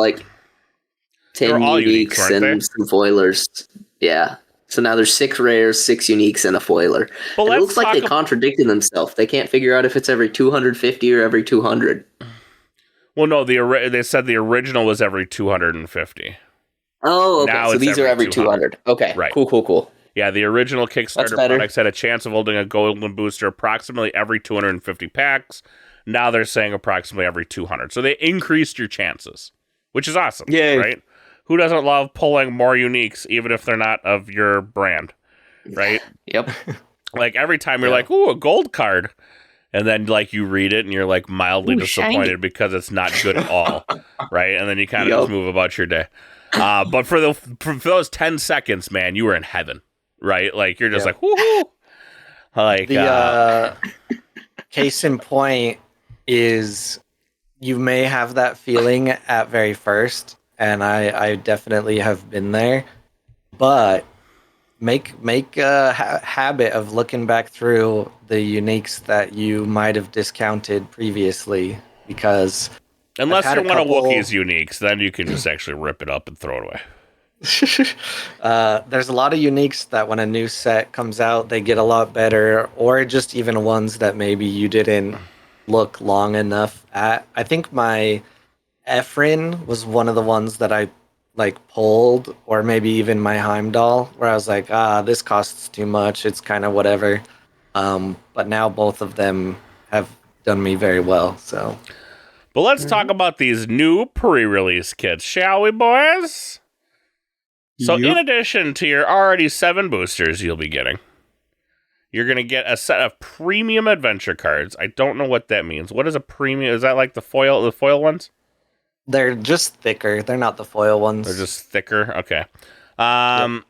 10 uniques and some foilers. Yeah. So now there's 6 rares, 6 uniques, and a foiler. Well, it looks like they contradicted themselves. They can't figure out if it's every 250 or every 200. Well, no, they said the original was every 250. Oh, okay. So these are every 200. Okay, right. Cool. Yeah, the original Kickstarter products had a chance of holding a golden booster approximately every 250 packs. Now they're saying approximately every 200. So they increased your chances, which is awesome. Yeah. Right? Who doesn't love pulling more uniques, even if they're not of your brand, right? Yep. Every time you're like, ooh, a gold card. And then, you read it and you're, mildly disappointed shiny. Because it's not good at all, right? And then you kind of just move about your day. But for those 10 seconds, man, you were in heaven, right? You're just woohoo! Case in point, is you may have that feeling at very first, and I definitely have been there, but make a habit of looking back through the uniques that you might have discounted previously, because unless you're one of Wookiee's uniques, then you can just actually rip it up and throw it away. There's a lot of uniques that when a new set comes out, they get a lot better, or just even ones that maybe you didn't look long enough at. I think my Efren was one of the ones that I pulled, or maybe even my Heimdall, where I was like, this costs too much. It's kind of whatever. But now both of them have done me very well. So, but let's talk about these new pre-release kits, shall we, boys? So in addition to your already 7 boosters you'll be getting, you're going to get a set of premium adventure cards. I don't know what that means. What is a premium? Is that like the foil ones? They're just thicker. They're not the foil ones. They're just thicker? Okay. And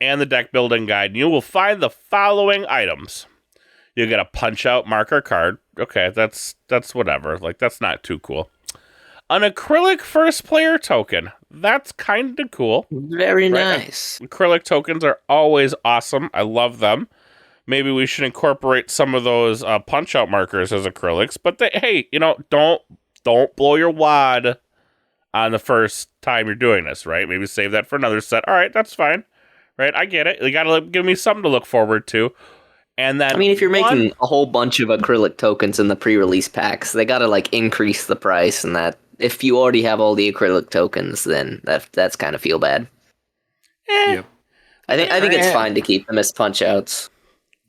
the deck building guide. You will find the following items. You'll get a punch-out marker card. Okay, that's whatever. Like, that's not too cool. An acrylic first player token. That's kind of cool. Very nice. Acrylic tokens are always awesome. I love them. Maybe we should incorporate some of those punch-out markers as acrylics. But hey, don't blow your wad on the first time you're doing this, right? Maybe save that for another set. All right, that's fine. Right? I get it. You got to give me something to look forward to. And then, if you're making a whole bunch of acrylic tokens in the pre-release packs, they got to increase the price, and that if you already have all the acrylic tokens, then that's kind of feel bad. Yep. I think it's fine to keep them as punch outs.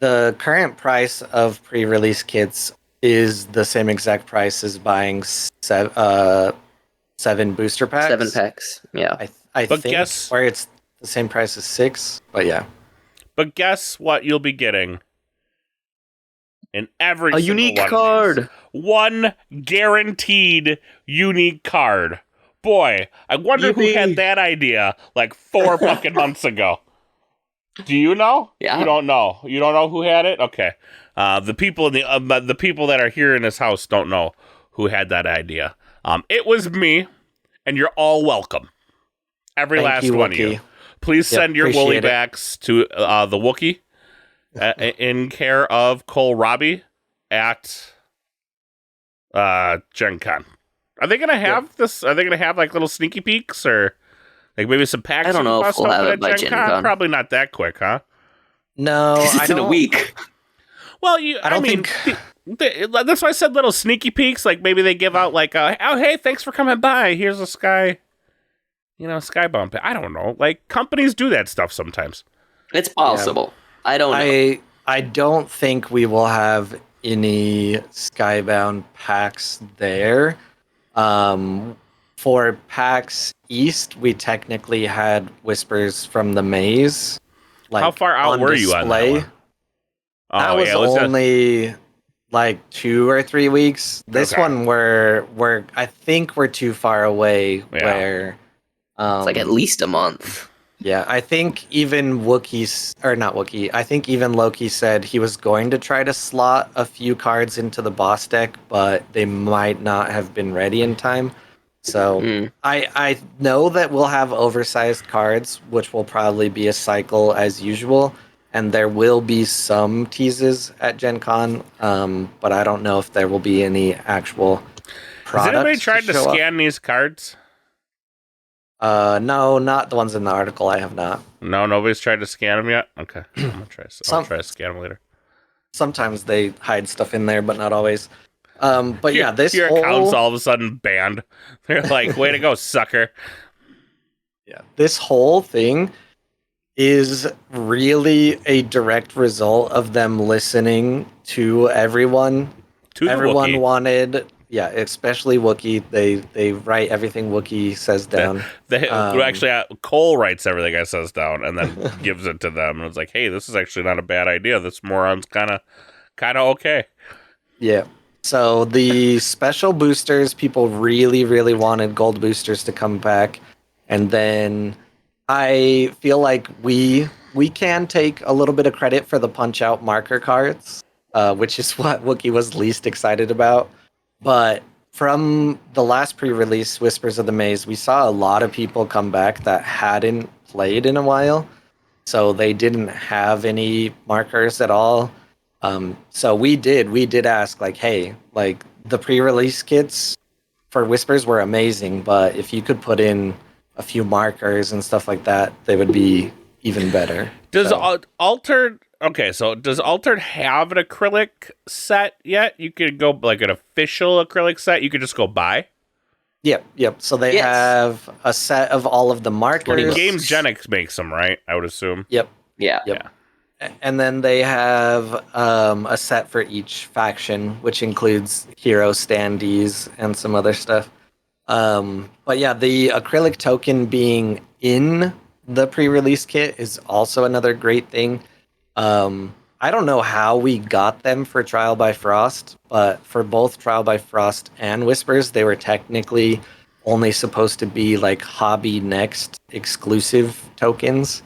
The current price of pre-release kits is the same exact price as buying 7 booster packs. 7 packs, yeah. I think, or it's the same price as 6, but yeah. But guess what you'll be getting in every a unique card. One guaranteed unique card. Boy, I wonder who had that idea 4 fucking months ago. Do you know? Yeah. You don't know. You don't know who had it? Okay. The people the people that are here in this house don't know who had that idea. It was me, and you're all welcome. Every last one of you. Please send your woolly backs to the Wookiee in care of Cole Robbie at Gen Con. Are they gonna have this? Are they gonna have little sneaky peeks or maybe some packs? I don't know if we'll have it by Gen Con. Probably not that quick, huh? No, it's in a week. Well, I don't think. That's why I said little sneaky peeks. Maybe they give out oh hey, thanks for coming by. Here's a Skybound. I don't know. Companies do that stuff sometimes. It's possible. Yeah. I don't know. I don't think we will have any Skybound packs there. For PAX East, we technically had Whispers from the Maze. How far out were you on that one? That was only 2 or 3 weeks. This one I think we're too far away. Yeah. Where it's at least a month. Yeah, I think even I think even Loki said he was going to try to slot a few cards into the boss deck, but they might not have been ready in time. So I know that we'll have oversized cards, which will probably be a cycle as usual, and there will be some teases at Gen Con, but I don't know if there will be any actual products. Has anybody tried to scan these cards? No, not the ones in the article. I have not. No, nobody's tried to scan them yet? Okay. I'm gonna try to scan them later. Sometimes they hide stuff in there, but not always. But yeah, your account's all of a sudden banned. They're like, way to go, sucker. Yeah, this whole thing is really a direct result of them listening to everyone. Everyone wanted... Yeah, especially Wookiee. They write everything Wookiee says down. Actually, Cole writes everything I says down and then gives it to them. And it's like, hey, this is actually not a bad idea. This moron's kind of okay. Yeah. So the special boosters, people really, really wanted gold boosters to come back. And then I feel like we can take a little bit of credit for the punch-out marker cards. which is what Wookiee was least excited about. But from the last pre-release, Whispers of the Maze, we saw a lot of people come back that hadn't played in a while, so they didn't have any markers at all. So we did ask, like, hey, like, the pre-release kits for Whispers were amazing, but if you could put in a few markers and stuff like that, they would be even better. Does Altered have an acrylic set yet? You could go like an official acrylic set. You could just go buy. Yep. So they have a set of all of the markers. Games Genix makes them, right? I would assume. Yep. Yeah. And then they have a set for each faction, which includes hero standees and some other stuff. But yeah, the acrylic token being in the pre-release kit is also another great thing. I don't know how we got them for Trial by Frost, but for both Trial by Frost and Whispers, they were technically only supposed to be like Hobby Next exclusive tokens.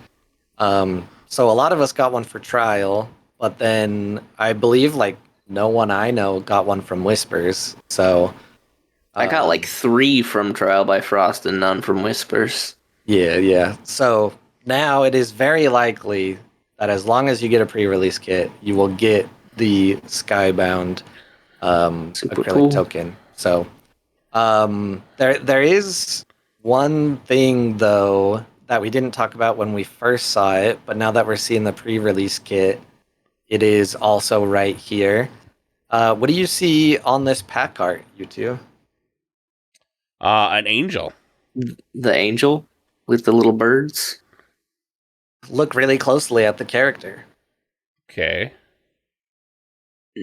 So a lot of us got one for Trial, but then I believe like no one I know got one from Whispers. So I got like 3 from Trial by Frost and none from Whispers. Yeah. So now it is very likely that as long as you get a pre-release kit, you will get the Skybound acrylic token. So there is one thing though that we didn't talk about when we first saw it, but now that we're seeing the pre-release kit, it is also right here. What do you see on this pack art, you two? An angel. The angel with the little birds. Look really closely at the character. Okay.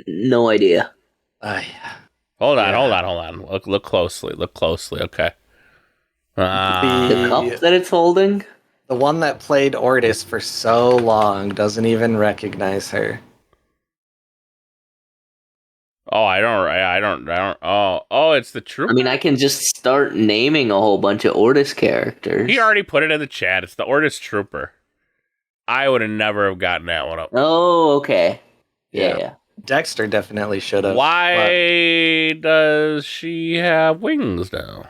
No idea. Hold on. Look closely. Okay. The cup that it's holding? The one that played Ortis for so long doesn't even recognize her. Oh, I don't. Oh, it's the trooper. I mean, I can just start naming a whole bunch of Ortis characters. He already put it in the chat. It's the Ortis trooper. I would have never have gotten that one up. Oh, okay. Yeah. Dexter definitely should have. Why does she have wings now?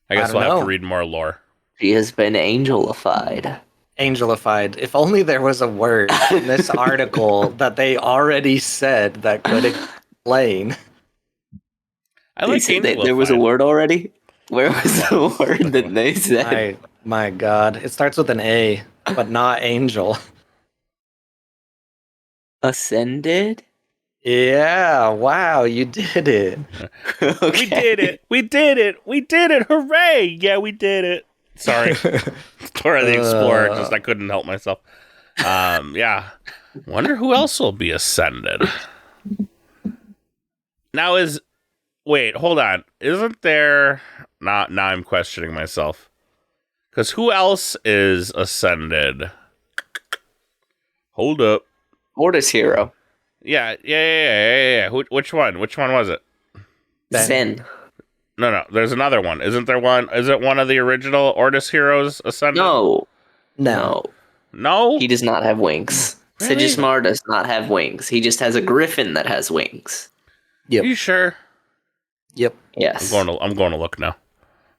I guess we'll have to read more lore. She has been angelified. Angelified. If only there was a word in this article that they already said that could explain. I like angelified. There was a word already? Where was the word that they said? My God. It starts with an A, but not angel. Ascended? Yeah, wow, you did it. Okay. We did it. Hooray. Yeah, we did it. Sorry. Dora the Explorer. Just I couldn't help myself. Yeah. Wonder who else will be ascended. Now wait, hold on. Isn't there now I'm questioning myself. Because who else is ascended? Hold up. Ortis hero. Yeah. Which one? Which one was it? Zen. No. There's another one. Isn't there one? Is it one of the original Ortis heroes ascended? No. No? He does not have wings. Really? Sigismar does not have wings. He just has a griffin that has wings. Yep. Are you sure? Yep. Yes. I'm going to look now.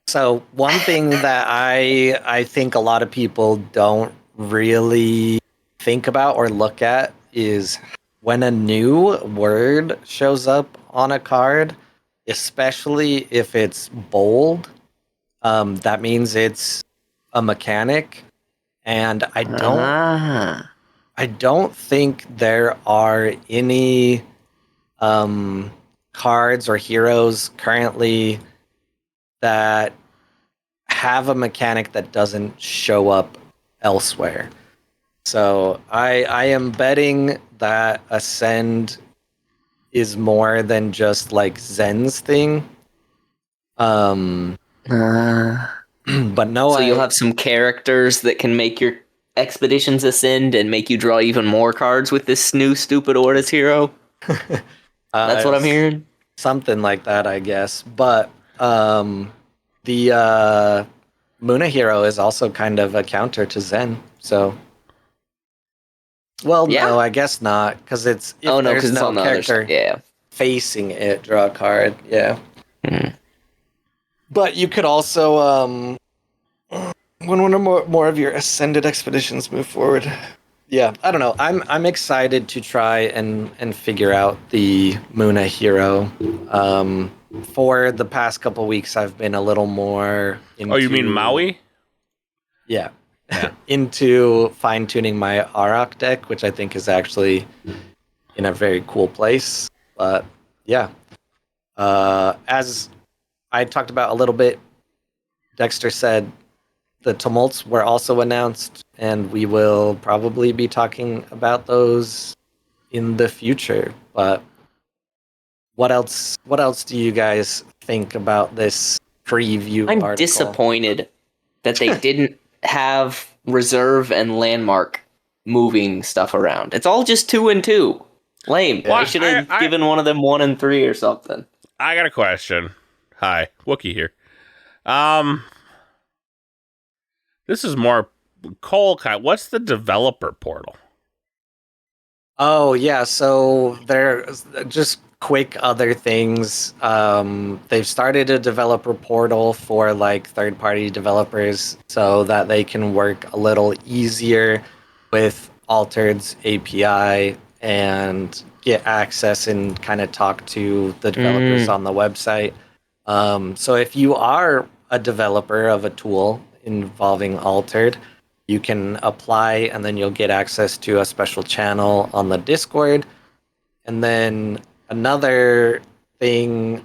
So one thing that I think a lot of people don't really think about or look at is when a new word shows up on a card, especially if it's bold, that means it's a mechanic. And I don't think there are any cards or heroes currently that have a mechanic that doesn't show up elsewhere. So I am betting that Ascend is more than just like Zen's thing. But no. So you'll have some characters that can make your expeditions ascend and make you draw even more cards with this new stupid Ortis hero? That's what I'm hearing? Something like that, I guess. But the Muna hero is also kind of a counter to Zen. So Well, no, I guess not, because it's because it's on the character other side. Yeah. facing it, draw a card. Yeah. Mm. But you could also when one or more of your ascended expeditions move forward. Yeah, I don't know. I'm excited to try and figure out the Muna hero. For the past couple weeks, I've been a little more into. Oh, you mean Maui? Yeah. Yeah. Into fine tuning my Arak deck, which I think is actually in a very cool place. But yeah, as I talked about a little bit, Dexter said the tumults were also announced, and we will probably be talking about those in the future. But what else? What else do you guys think about this preview I'm article? disappointed that they didn't have reserve and landmark moving stuff around. It's all just 2 and 2. Lame. Well, They should have given one of them 1 and 3 or something. I got a question. Hi, Wookie here. This is more Cole. What's the developer portal? Oh yeah, so there's just quick other things. They've started a developer portal for like third-party developers so that they can work a little easier with Altered's API and get access and kind of talk to the developers on the website. So if you are a developer of a tool involving Altered, you can apply and then you'll get access to a special channel on the Discord. And then another thing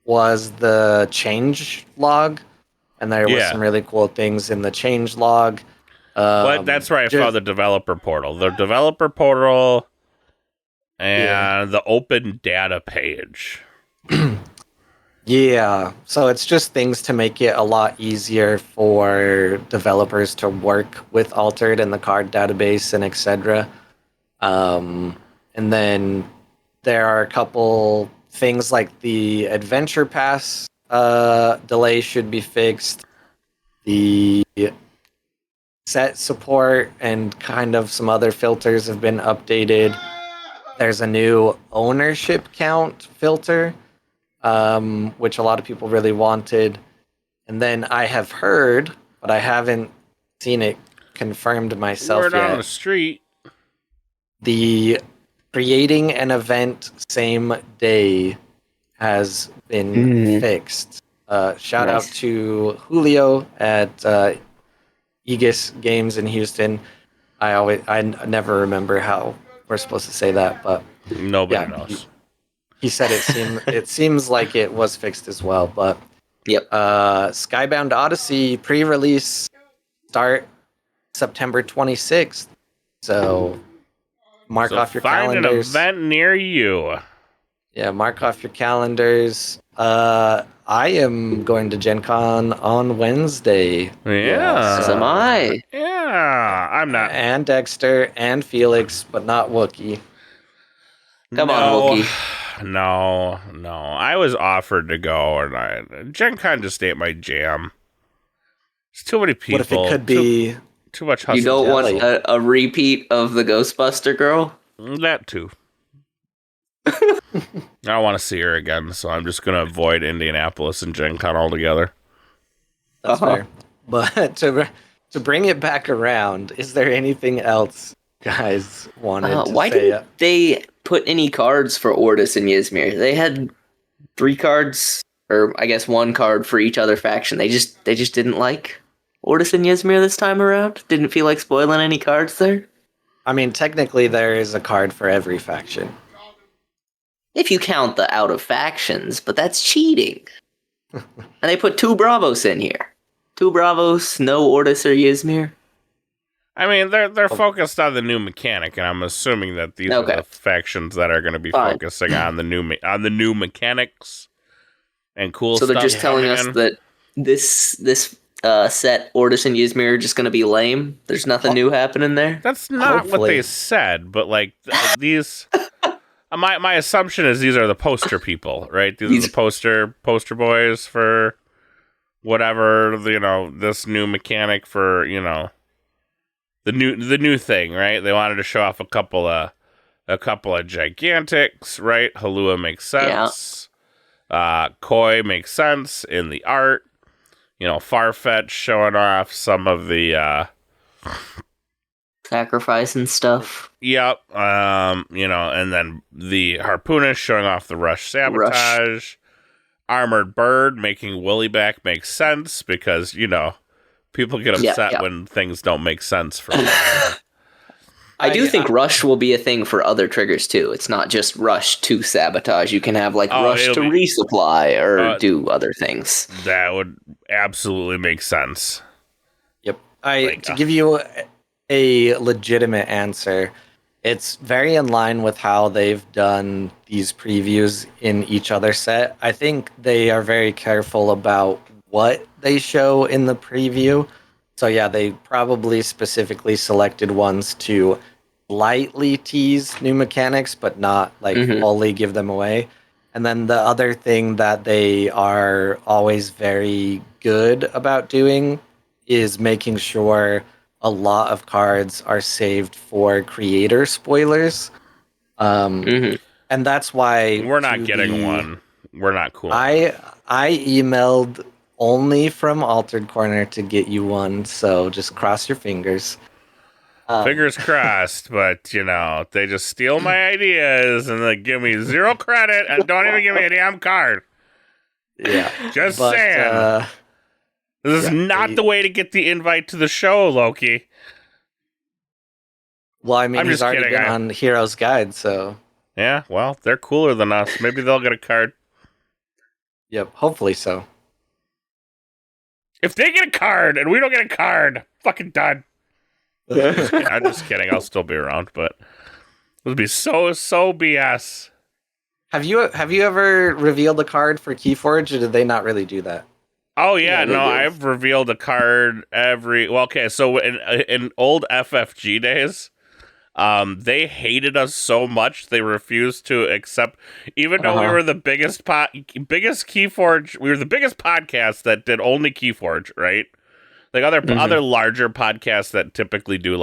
was the change log. And there was some really cool things in the change log. But that's where I found the developer portal. The developer portal and the open data page. Yeah, so it's just things to make it a lot easier for developers to work with Altered and the card database and etc. And then there are a couple things like the Adventure Pass delay should be fixed. The set support and kind of some other filters have been updated. There's a new ownership count filter, which a lot of people really wanted. And then I have heard, but I haven't seen it confirmed myself Word yet. on the street. The creating an event same day has been fixed. Shout out to Julio at Aegis Games in Houston. I never remember how we're supposed to say that, but nobody knows. He said it seems like it was fixed as well, but Skybound Odyssey pre-release start September 26th. So mark off your calendars. Find an event near you. Yeah, mark off your calendars. I am going to Gen Con on Wednesday. Yeah. As am I. Yeah. I'm not. And Dexter and Felix, but not Wookie. Come on, Wookie. No. I was offered to go, and Gen Con just ain't my jam. There's too many people. What if it could be too much hustle? You don't want a repeat of the Ghostbuster girl? That too. I don't want to see her again, so I'm just going to avoid Indianapolis and Gen Con altogether. That's fair. But to bring it back around, is there anything else guys wanted to say? Why didn't they put any cards for Ortis and Ysmir? They had 3 cards, or I guess 1 card for each other faction. They just didn't like Ortis and Ysmir this time around? Didn't feel like spoiling any cards there? I mean, technically there is a card for every faction. If you count the out of factions, but that's cheating. And they put 2 Bravos in here. 2 Bravos, no Ortis or Ysmir. I mean, they're focused on the new mechanic, and I'm assuming that these are the factions that are going to be focusing on the new mechanics and cool stuff. So they're just telling us that this set Ortis and Ysmir are just going to be lame. There's nothing new happening there. That's not what they said, but like these. My assumption is these are the poster people, right? These are the poster boys for whatever, this new mechanic for, new thing, right? They wanted to show off a couple of gigantics, right? Halua makes sense. Koi makes sense in the art. Farfetch showing off some of the sacrifice and stuff. Yep. And then the Harpoonist showing off the Rush Sabotage. Armored Bird making Willy back makes sense because, people get upset when things don't make sense for them. I do think Rush will be a thing for other triggers too. It's not just Rush to sabotage. You can have Rush to resupply or do other things. That would absolutely make sense. Yep. To give you a legitimate answer, it's very in line with how they've done these previews in each other set. I think they are very careful about what they show in the preview. So yeah, they probably specifically selected ones to lightly tease new mechanics, but not fully give them away. And then the other thing that they are always very good about doing is making sure a lot of cards are saved for creator spoilers. And that's why we're not getting one. We're not cool. I emailed only from Altered Corner to get you one, so just cross your fingers. Fingers crossed, but they just steal my ideas and they give me 0 credit and don't even give me a damn card. Yeah. Just saying. This is not the way to get the invite to the show, Loki. Well, I mean, he's already been on Hero's Guide, so... Yeah, well, they're cooler than us. Maybe they'll get a card. Yep, hopefully so. If they get a card and we don't get a card, fucking done. I'm just kidding. I'll still be around, but it would be so BS. Have you ever revealed a card for Keyforge, or did they not really do that? Oh yeah, no, I've revealed a card every. Well, okay, so in old FFG days, they hated us so much they refused to accept, even though we were the biggest Keyforge. We were the biggest podcast that did only Keyforge, right? Like other larger podcasts that typically do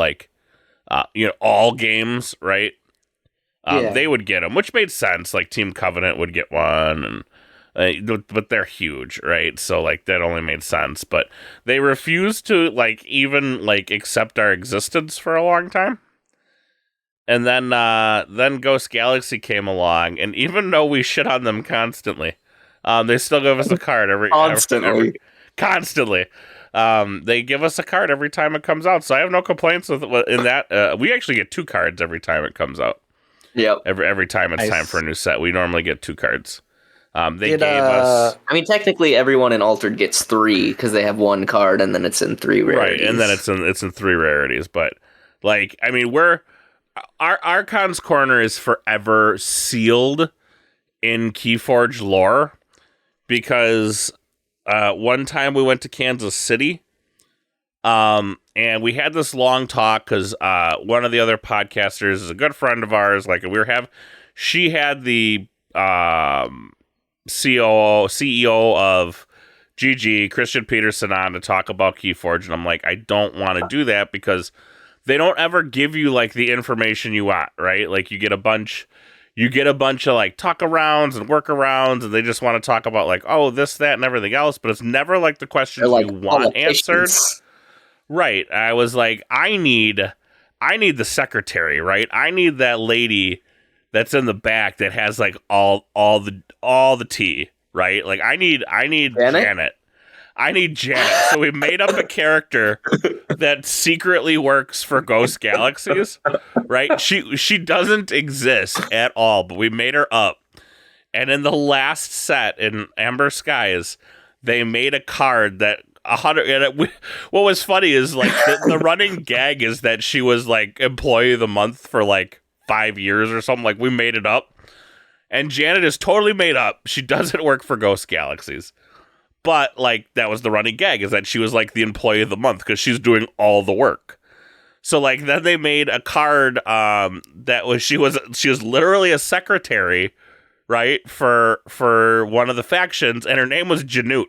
all games, right? They would get them, which made sense. Like Team Covenant would get one, and but they're huge, right? So that only made sense. But they refused to even accept our existence for a long time. And then Ghost Galaxy came along, and even though we shit on them constantly, they still give us a card constantly. They give us a card every time it comes out, so I have no complaints with in that. We actually get 2 cards every time it comes out. Yep. Every time it's time for a new set, we normally get 2 cards. They gave us. I mean, technically, everyone in Altered gets 3 because they have 1 card, and then it's in 3 rarities. Right, and then it's in 3 rarities. But our Archons Corner is forever sealed in Keyforge lore because one time we went to Kansas City, and we had this long talk because one of the other podcasters is a good friend of ours. She had the CEO of GG, Christian Peterson, on to talk about Keyforge, and I'm like, I don't want to do that because they don't ever give you the information you want, right? You get a bunch of talk arounds and workarounds, and they just want to talk about this, that, and everything else, but it's never the questions you want answered. Right. I was I need the secretary, right? I need that lady that's in the back that has all the tea, right? I need Janet. I need Janet. So we made up a character that secretly works for Ghost Galaxies, right? She doesn't exist at all, but we made her up. And in the last set in Amber Skies, they made a card that 100. What was funny is the running gag is that she was employee of the month for 5 years or something. We made it up, and Janet is totally made up. She doesn't work for Ghost Galaxies. But that was the running gag, is that she was the employee of the month because she's doing all the work. So then they made a card that was she was literally a secretary, right, for one of the factions, and her name was Janute.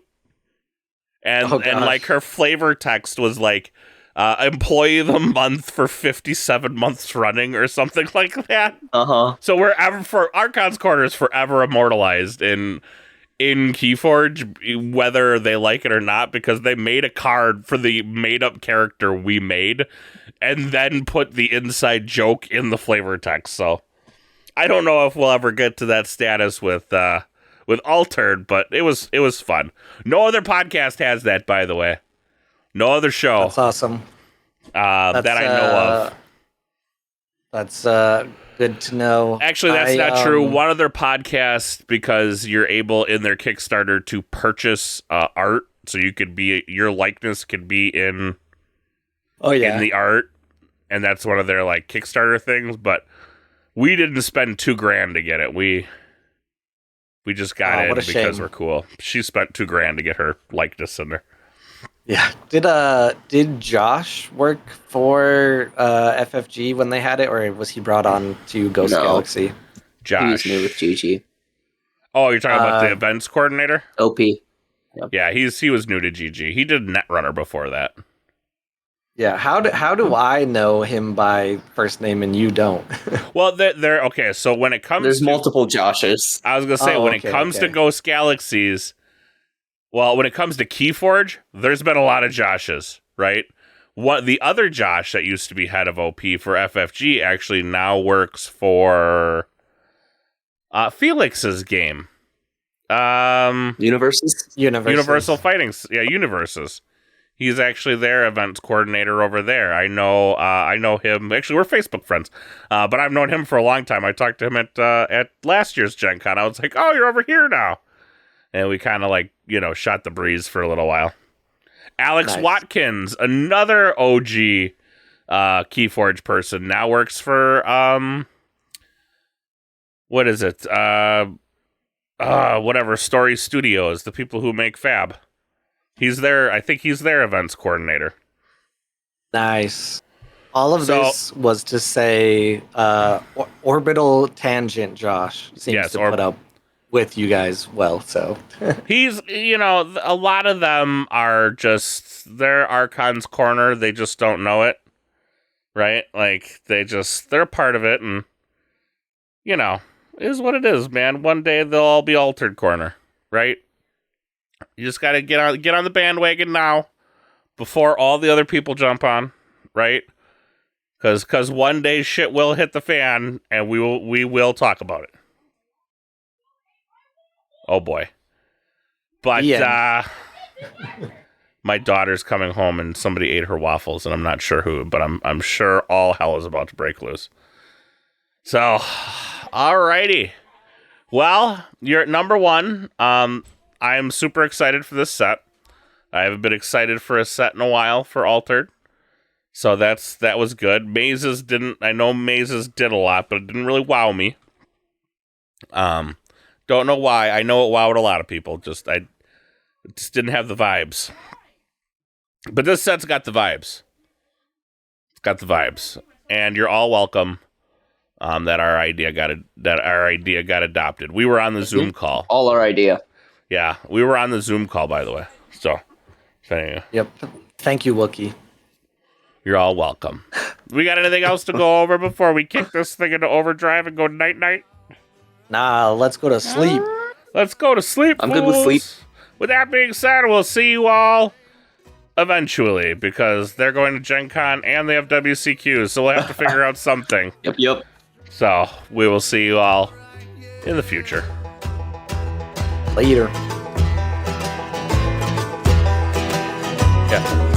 And her flavor text was employee of the month for 57 months running or something like that. So we're Archons Corner is forever immortalized in Keyforge, whether they like it or not, because they made a card for the made-up character we made, and then put the inside joke in the flavor text. So I don't know if we'll ever get to that status with Altered, but it was fun. No other podcast has that, by the way. No other show. That's awesome. That I know of. That's good to know. Actually, that's not true. One other podcast, because you're able in their Kickstarter to purchase art, so you could be your likeness could be in. Oh yeah, in the art, and that's one of their like Kickstarter things. But we didn't spend $2,000 to get it. We just got it because we're cool. She spent $2,000 to get her likeness in there. Yeah. Did Josh work for FFG when they had it, or was he brought on to Ghost Galaxy? Josh. He was new with GG. Oh, you're talking about the events coordinator? OP. Yep. Yeah, he was new to GG. He did Netrunner before that. Yeah, how do I know him by first name and you don't? Well, they're okay. So when it comes, there's multiple Joshes. I was gonna say when it comes to Ghost Galaxies, well, when it comes to Keyforge, there's been a lot of Joshes, right? What the other Josh that used to be head of OP for FFG actually now works for Felix's game, Universal Fighting, Universes. He's actually their events coordinator over there. I know him. Actually, we're Facebook friends, but I've known him for a long time. I talked to him at last year's Gen Con. I was like, "Oh, you're over here now," and we kind of shot the breeze for a little while. Alex Watkins, another OG Keyforge person, now works for what is it? Whatever, Story Studios, the people who make Fab. I think he's their events coordinator. Nice. All of this was to say Orbital Tangent Josh seems to put up with you guys well, so. He's, a lot of them are just, they're Archons Corner, they just don't know it, right? Like, they're a part of it, and, it is what it is, man. One day they'll all be Altered Corner, right? You just gotta get on the bandwagon now, before all the other people jump on, right? Because one day shit will hit the fan, and we will talk about it. Oh boy! But my daughter's coming home, and somebody ate her waffles, and I'm not sure who, but I'm sure all hell is about to break loose. So, alrighty. Well, you're at number one. I am super excited for this set. I haven't been excited for a set in a while for Altered. So that was good. I know Mazes did a lot, but it didn't really wow me. Don't know why. I know it wowed a lot of people. I just didn't have the vibes. But this set's got the vibes. It's got the vibes. And you're all welcome. That our idea got adopted. We were on the Zoom call. All our idea. Yeah, we were on the Zoom call, by the way. So, yep. Thank you, Wookie. You're all welcome. We got anything else to go over before we kick this thing into overdrive and go night-night? Nah, let's go to sleep. Let's go to sleep, I'm good with sleep. With that being said, we'll see you all eventually, because they're going to Gen Con and they have WCQ, so we'll have to figure out something. Yep. So, we will see you all in the future. Later. Yeah.